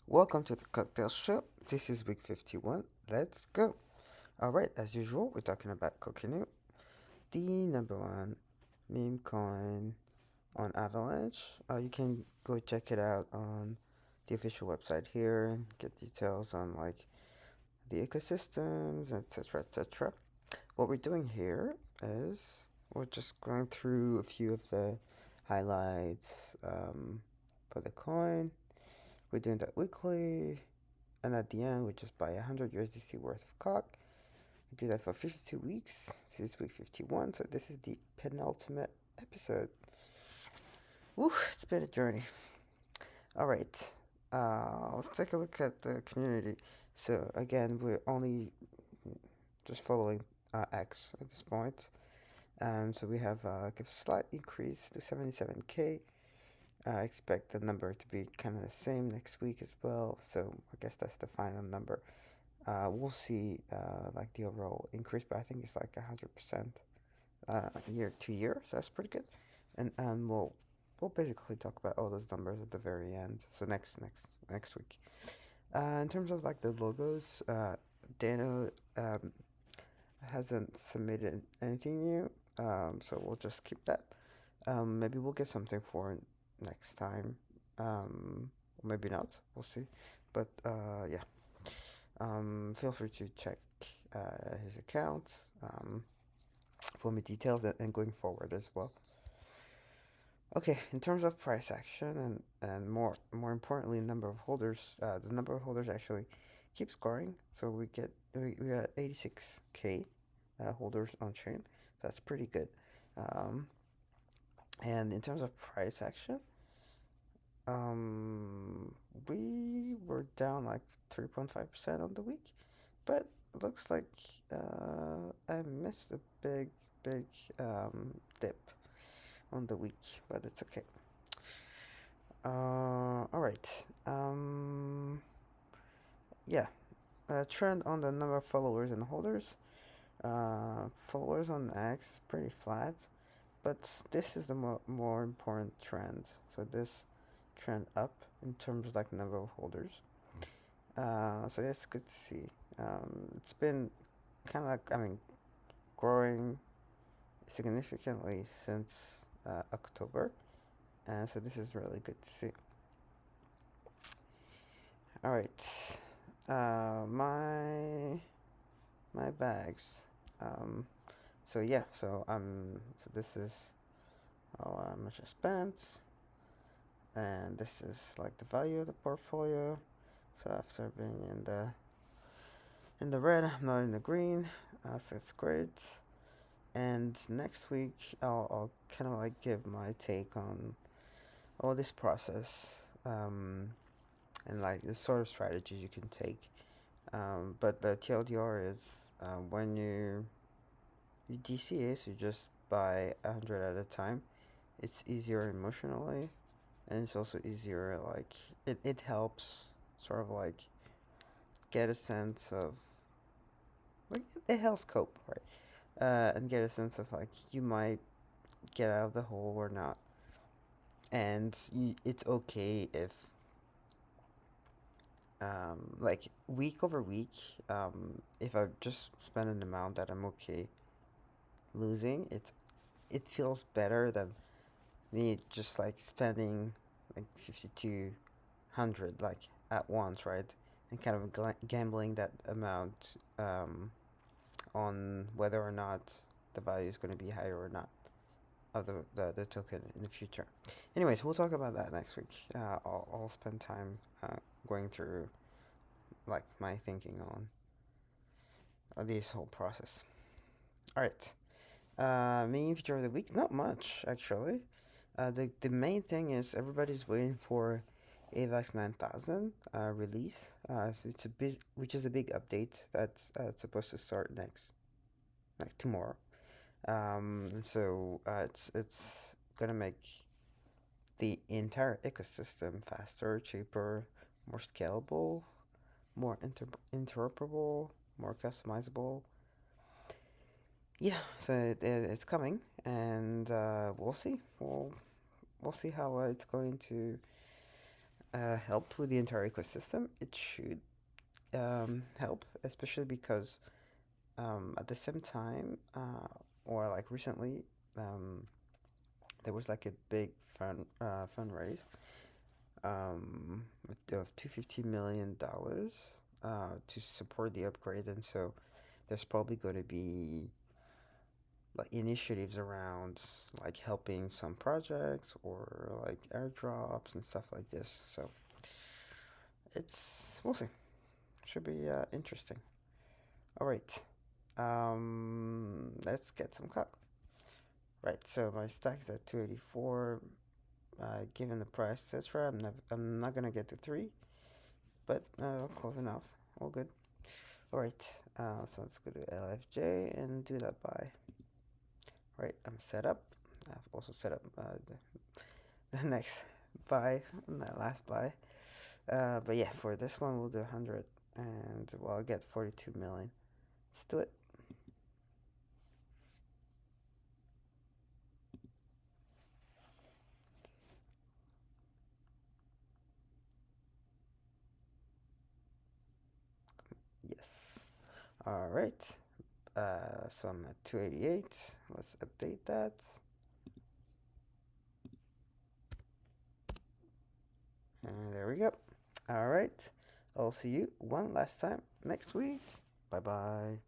Welcome to the Cocktail Show. This is week 51. Let's go. Alright, as usual, we're talking about Coq Inu, the number one meme coin on Avalanche. You can go check it out on the official website here and get details on like the ecosystems, etc. etc. What we're doing here is we're just going through a few of the highlights for the coin. We're doing that weekly. And at the end, we just buy 100 USDC worth of coq. We do that for 52 weeks. This is week 51, so this is the penultimate episode. Woo, it's been a journey. All right, let's take a look at the community. So again, we're only just following X at this point. So we have a slight increase to 77K. I expect the number to be kind of the same next week as well. So I guess that's the final number. We'll see like the overall increase, but I think it's like 100% year to year, so that's pretty good. And we'll basically talk about all those numbers at the very end. So next week. In terms of like the logos, Dano hasn't submitted anything new, so we'll just keep that. Maybe we'll get something for it next time. Maybe not. We'll see. But yeah. Feel free to check his account for more details and going forward as well. Okay, in terms of price action and more importantly, number of holders, the number of holders actually keeps growing. So we got 86K holders on chain. So that's pretty good. Um, and in terms of price action, we were down like 3.5% on the week, but it looks like I missed a big dip on the week, but it's okay. All right. Yeah. Trend on the number of followers and holders. Followers on X is pretty flat, but this is the more important trend. So this trend up in terms of like number of holders. So that's good to see. It's been kind of like, growing significantly since October, and so this is really good to see. All right, my bags. Um, so yeah, so this is how much I spent, and this is like the value of the portfolio. So after being in the red, I'm not in the green, so it's great. And next week, I'll kind of like give my take on all this process, and like the sort of strategies you can take. But the TLDR is when you DCA, so you just buy 100 at a time. It's easier emotionally, and it's also easier like it helps sort of like get a sense of like it helps cope, right? And get a sense of like you might get out of the hole or not, and it's okay if like week over week, if I just spend an amount that I'm okay losing, it feels better than me just like spending like 5200 like at once, right? And kind of gambling that amount on whether or not the value is going to be higher or not of the token in the future. Anyways, we'll talk about that next week. I'll spend time going through like my thinking on this whole process. All right. Main feature of the week, not much actually. The main thing is everybody's waiting for Avax 9000 release. So which is a big update that's supposed to start next like tomorrow. It's gonna make the entire ecosystem faster, cheaper, more scalable, more interoperable, more customizable. Yeah, so it's coming, and we'll see. We'll see how it's going to help with the entire ecosystem. It should help, especially because at the same time, or like recently, um, there was like a big fundraise of $250 million to support the upgrade, and so there's probably going to be like initiatives around like helping some projects or like airdrops and stuff like this. So we'll see. Should be interesting. All right. Let's get some cock. Right. So my stack is at 284. Given the price, etc. I'm not gonna get to three, but close enough. All good. All right. So let's go to LFJ and do that buy. Right. I'm set up. I've also set up the next buy, the last buy. But yeah, for this one we'll do 100, and well, I'll get 42 million. Let's do it. Yes. All right. So I'm at 288. Let's update that. And there we go. All right. I'll see you one last time next week. Bye bye.